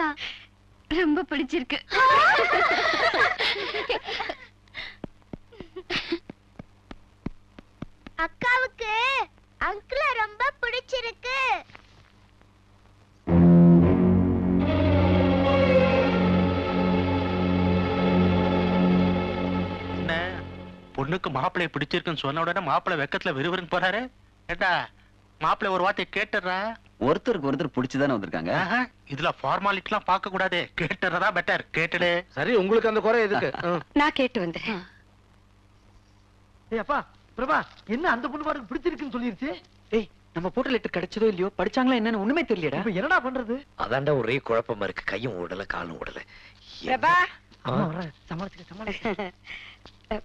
அக்கா ரொம்ப பிடிச்சிருக்கு. அக்காவுக்கு அங்கிள ரொம்ப பிடிச்சிருக்கு. பொண்ணுக்கு மாப்பிள்ளைய பிடிச்சிருக்குன்னு சொன்ன உடனே மாப்பிள்ளை வெக்கத்துல விறுவிறுன்னு போறாரு. ஏண்டா மாப்பிள்ளை ஒரு வார்த்தை கேட்டுறா. ஒருத்தருக்கு ஒருத்தர் பிடிச்சுதானே வந்திருக்காங்க. இதுல ஃபார்மாலிட்டி எல்லாம் பார்க்க கூடாது. கேட்டுறதா பெட்டர். கேட்டுடு. சரி, உங்களுக்கு அந்த குறை எதுக்கு? நான் கேட்டு வந்தேன். அப்பா பிரபா, என்ன அந்த பொண்ணு பாருக்கு பிடிச்சிருக்குன்னு சொல்லிருச்சு? ஏய், நம்ம போட்ட லெட்டர் கிடைச்சதோ இல்லையோ, படிச்சாங்களா என்னன்னு ஒண்ணுமே தெரியலடா. இப்ப என்னடா பண்றது? அதான்டா ஒரே குழப்பமா இருக்கு. கையும் ஓடல, காலும் ஓடல. பிரபா, சமாளிச்சுக்க.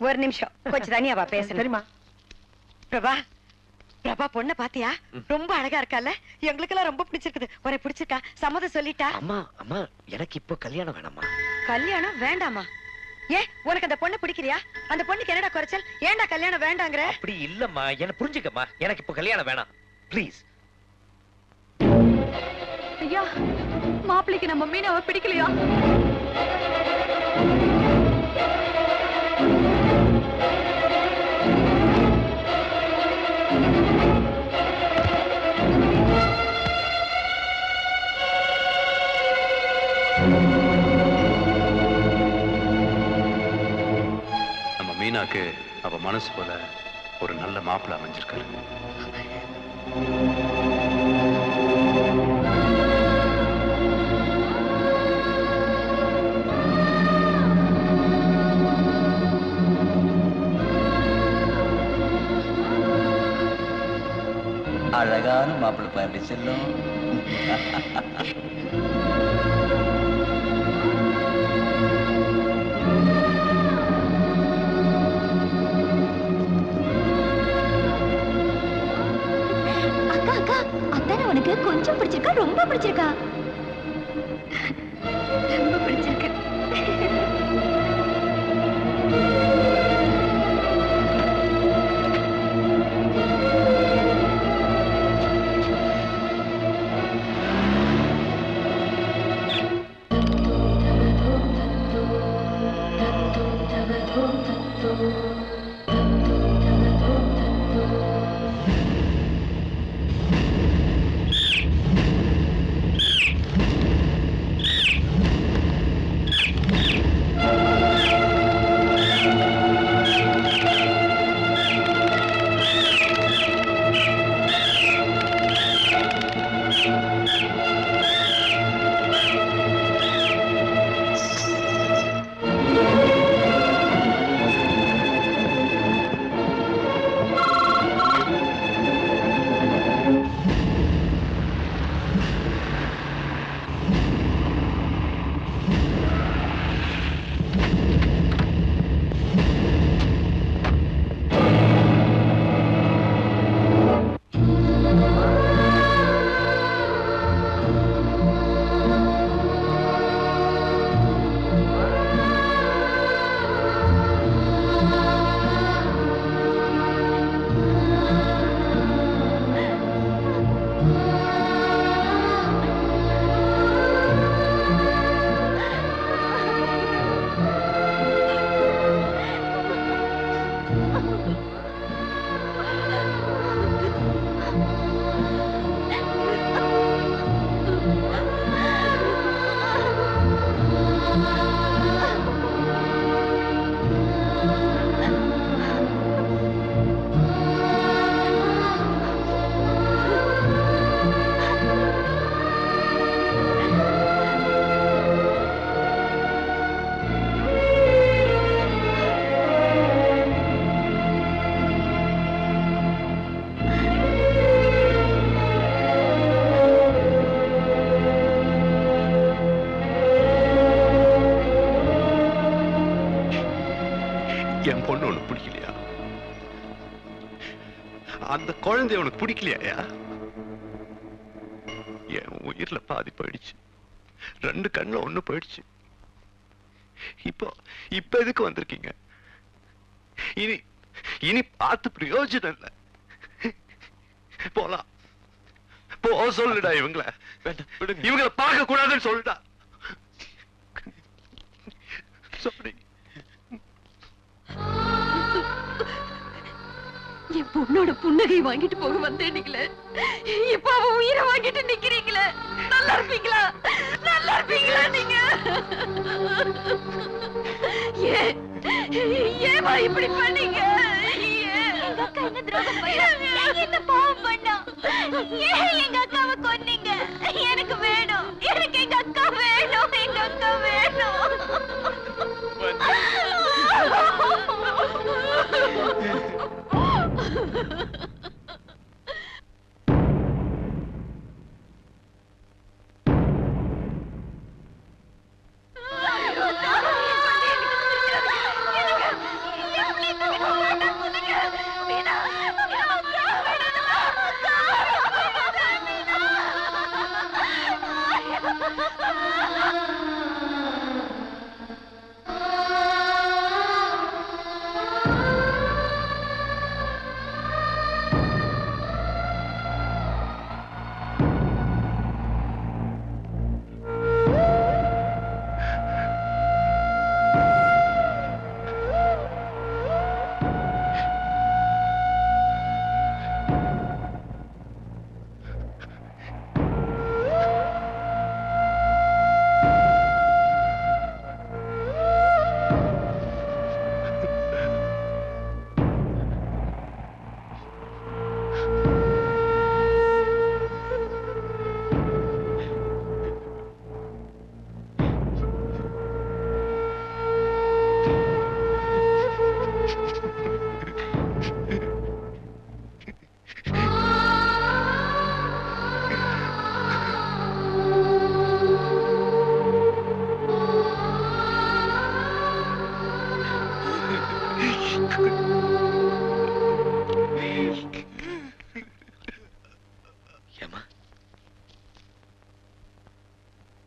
ஒரு நிமிஷம் கொஞ்சம் தனியா வா பேசணும். சரிம்மா. பிரபா, பிரபா பொண்ணு பாத்தியா? ரொம்ப அழகா இருக்கால. எங்களுக்கு எல்லாம் ரொம்ப பிடிச்சிருக்குது. ஒரே பிடிச்சிருக்கா? சம்மதம் சொல்லிட்டா? அம்மா அம்மா, எனக்கு இப்போ கல்யாணம் வேணாமா. கல்யாணம் வேண்டாமா? ஏன், உனக்கு அந்த பொண்ணு பிடிக்கலையா? அந்த பொண்ணுக்கு என்னடா குறைச்சல்? ஏன்டா கல்யாணம் வேண்டாங்கற? அப்படி இல்லம்மா, என்ன புரிஞ்சுக்கம்மா. எனக்கு இப்போ கல்யாணம் வேணாம் ப்ளீஸ். ஐயா, மாப்பிள்ளைக்கு நம்ம மீனாவை பிடிக்கலையா? நம்ம மீனாக்கு அவ மனசு போல ஒரு நல்ல மாப்பிள்ளை அமைஞ்சிருக்காரு. அழகான மாப்பிள்ளை பாரு செல்லும். அக்கா அக்கா, அத்தான உனக்கு கொஞ்சம் பிடிச்சிருக்கா ரொம்ப பிடிச்சிருக்கா? ரொம்ப பிடிச்சிருக்கு. என் பொண்ணு உனக்கு பிடிக்கலையா? அந்த குழந்தை உனக்கு பிடிக்கலையா? என் உயிர்ல பாதி போயிடுச்சு. 2 கண்ணுல 1 போயிடுச்சு. இப்போ எதுக்கு வந்திருக்கீங்க? இனி பார்த்து பிரயோஜனம் இல்லை. போலாம் போ சொல்லுடா இவங்கள. இவங்கள பார்க்க கூடாதுன்னு சொல்லுடா. சாரி. என் பொண்ணோட புன்னகை வாங்கிட்டு போக வந்தேனீங்களே, இப்ப அவ உயிரை வாங்கிட்டு நிக்கிறீங்களே. நல்லா இருப்பீங்களா? நல்லா இருப்பீங்களா நீங்க? ஏமா இப்படி பண்ணீங்க? எங்க அக்கா என்ன துரோகம் பண்ணா? என்ன பாவம் பண்ணா? ஏன் எங்க அக்காவை கொன்னீங்க? எனக்கு வேணும், எனக்கு எங்க அக்கா வேணும், எங்க அக்கா வேணும்.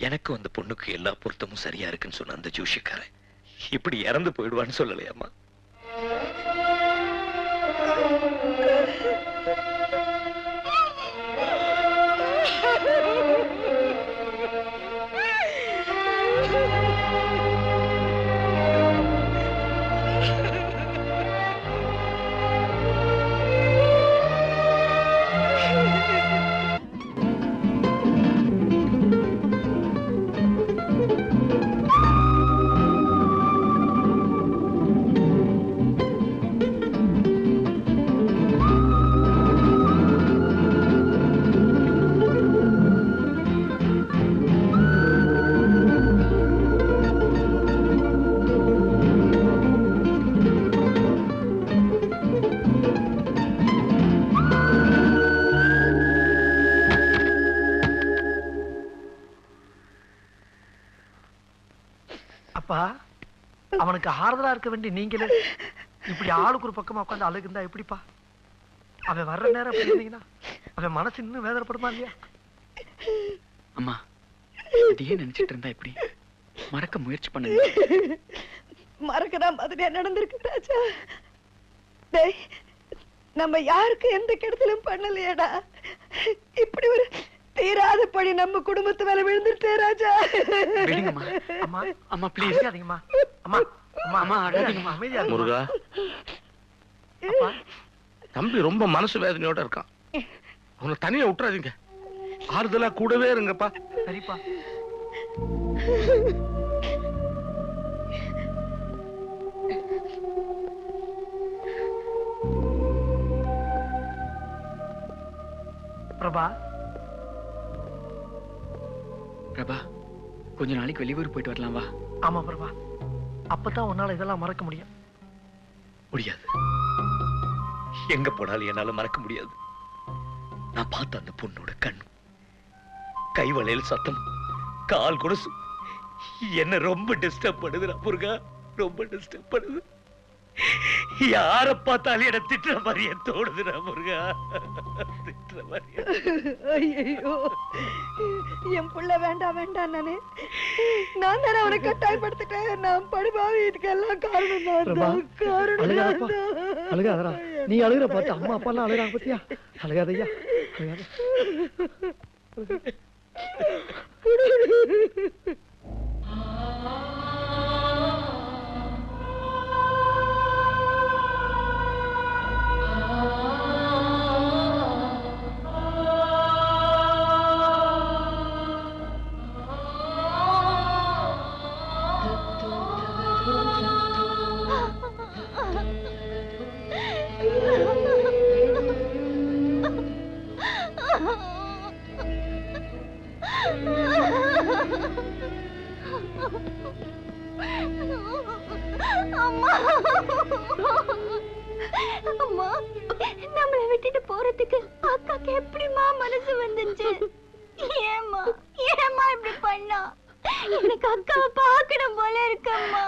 எனக்கு அந்த பொண்ணுக்கு எல்லா பொருத்தமும் சரியா இருக்குன்னு சொன்ன அந்த ஜோஷிக்காரன் இப்படி இறந்து போயிடுவான்னு சொல்லலையாமா? அப்பா, அவனுக்கு ஆறுதலா இருக்க வேண்டிய நீங்களே இப்படி ஆளுக்கு ஒரு பக்கமா உட்காந்து அழுகுந்தா எப்படிப்பா? அவன் வர்ற நேரம் இருந்தீங்கன்னா அவன் மனசு இன்னும் வேதனைப்படுமா இல்லையா? அம்மா, அதையே நினைச்சிட்டு இருந்தா எப்படி? மறக்க முயற்சி பண்ணுங்க. மறக்கிற மாதிரியா நடந்திருக்கு ராஜா. டேய், நம்ம யாருக்கு எந்த கெடுதலும் பண்ணலையேடா. இப்படி ஒரு தீராத பழி நம்ம குடும்பத்து மேல விழுந்துட்டே ராஜா. விடுங்கம்மா. அம்மா அம்மா ப்ளீஸ். அழாதீங்கம்மா. அம்மா அம்மா அம்மா, அழாதீங்கம்மா. அமைதியா இருங்க. முருகா, அப்பா, தம்பி ரொம்ப மனசு வேதனையோட இருக்கான். அவனை தனியா விட்டுறாதீங்க. ஆறுதலா கூடவே இருங்கப்பா. சரிப்பா. பிரபா, பிரபா, கொஞ்ச நாளைக்கு வெளியூர் போயிட்டு வரலாம் வா. ஆமா பிரபா, அப்பதான் உன்னால இதெல்லாம் மறக்க முடியும். முடியாது. எங்க போனாலும் என்னால மறக்க முடியாது. நான் பார்த்த அந்த பொண்ணோட கண், கைவளையல் சத்தம், கால் கொலுசு என்ன ரொம்ப டிஸ்டர்ப் பண்ணுது முருகா. ரொம்ப டிஸ்டர்ப் பண்ணுது. யார பார்த்தாலும் என்ன திட்டுற மாதிரியே தோணுதுடா முருகா. திட்டுற மாதிரியே. ஐயோ, என் புள்ள வேண்டாம் வேண்டாம் நானே. நான் தானே அவனை கட்டாயப்படுத்திட்டேன். நான் படுபாவி. இதுக்கெல்லாம் காரணம் தான். காரணம் அழுகாதடா. நீ அழுகிற பார்த்து அம்மா அப்பா எல்லாம் அழுகிறாங்க பத்தியா? அழுகாதையா. அம்மா அம்மா நம்மளை விட்டுட்டு போறதுக்கு அக்காக்கு எப்படிமா மனசு வந்துச்சு? ஏம்மா ஏம்மா இப்படி பண்ணா? எனக்கு அக்காவை பார்க்கணும் போல இருக்கம்மா.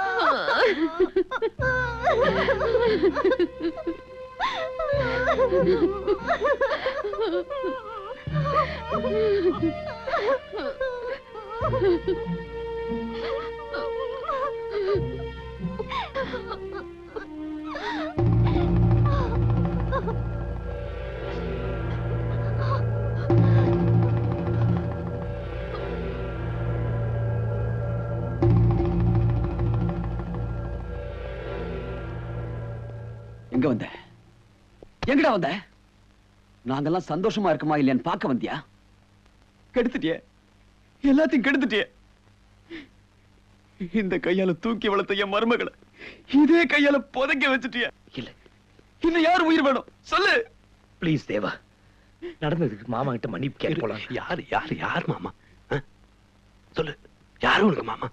எங்க வந்த? எங்கடா வந்த? நாங்கெல்லாம் சந்தோஷமா இருக்குமா இல்லையான்னு பார்க்க வந்தியா? கெடுத்துட்டிய, எல்லாத்தையும் கெடுத்துட்டிய. இந்த கையால தூக்கி வளர்த்த என் மருமகளை இதே கையால புதைக்க வச்சுட்டிய. இல்ல, இன்னும் யார் உயிர் வேணும் சொல்லு. ப்ளீஸ் தேவா, நடந்ததுக்கு மாமா கிட்ட மன்னிப்பு கேட்க போலாம். யாரு யாரு யார் மாமா? சொல்லு, யாரு உனக்கு மாமா?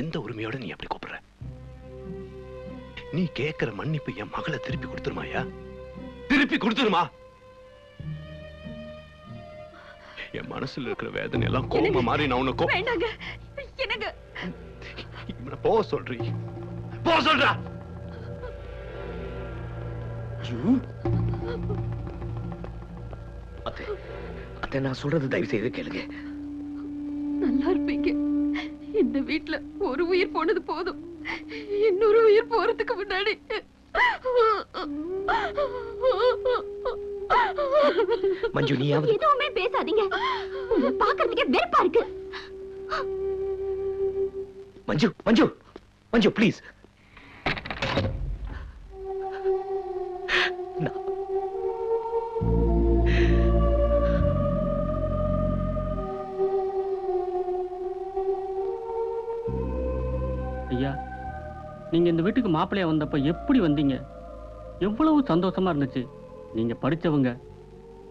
எந்த உரிமையோட நீ அப்படி கூப்பிடுற? நீ கேட்கிற மன்னிப்பு என் மகளை திருப்பி கொடுத்துருமாயா? திருப்பி கொடுத்துருமா? என் மனசுல இருக்கிற வேதனை எல்லாம் கோபமா மாறி நான் உனக்கு வேண்டாங்க. எனக்கு இவனை போ சொல்றீ, போ சொல்றா. அத்தை, அத்தை, நான் சொல்றது தயவு செய்து கேளுங்க. நல்லா இருப்பீங்க. இந்த வீட்டுல ஒரு உயிர் போனது போதும். இன்னொரு உயிர் போறதுக்கு முன்னாடி மஞ்சு, நீயாவது எதுவுமே பேசாதீங்க. உங்களை பார்க்கறதுக்கே வெறுப்பா இருக்கு. மஞ்சு, மஞ்சு, மஞ்சு, ப்ளீஸ். ஐயா, நீங்க இந்த வீட்டுக்கு மாப்பிள்ளையா வந்தப்ப எப்படி வந்தீங்க? எவ்வளவு சந்தோஷமா இருந்துச்சு. நீங்க படிச்சவங்க,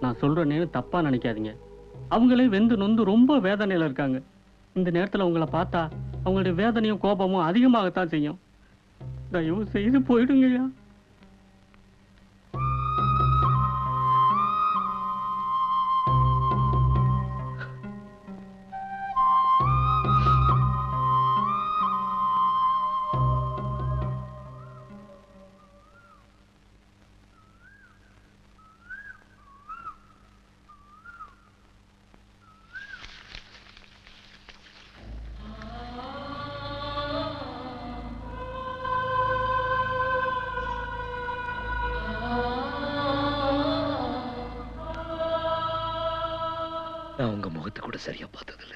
நான் சொல்ற நேரம் தப்பா நினைக்காதீங்க. அவங்களே வெந்து நொந்து ரொம்ப வேதனையில இருக்காங்க. இந்த நேரத்துல உங்களை பார்த்தா அவங்களுடைய வேதனையும் கோபமும் அதிகமாகத்தான் செய்யும். தயவு செய்து போயிடுங்கய்யா. நான் உங்க முகத்தை கூட சரியா பார்த்ததில்ல.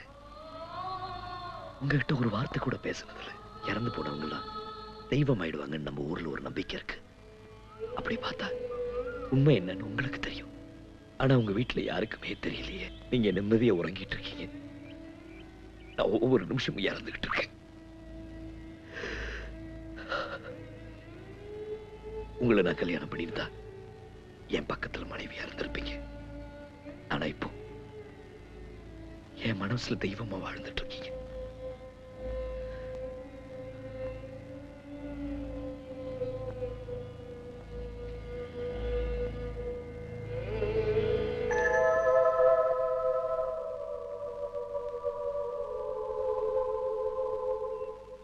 உங்ககிட்ட ஒரு வார்த்தை கூட பேசினதில்ல. இறந்து போனவங்களாம் தெய்வம் ஆயிடுவாங்கன்னு நம்ம ஊர்ல ஒரு நம்பிக்கை இருக்கு. அப்படி பார்த்தா உண்மை என்னன்னு உங்களுக்கு தெரியும். ஆனா உங்க வீட்டுல யாருக்குமே தெரியலையே. நீங்க நிம்மதியா உறங்கிட்டு இருக்கீங்க. நான் ஒவ்வொரு நிமிஷமும் இறந்துகிட்டு இருக்கேன். உங்களை நான் கல்யாணம் பண்ணியிருந்தா என் பக்கத்துல மனைவியா இருந்திருப்பீங்க. ஆனா இப்போ என் மனசுல தெய்வமா வாழ்ந்துட்டு இருக்கீங்க.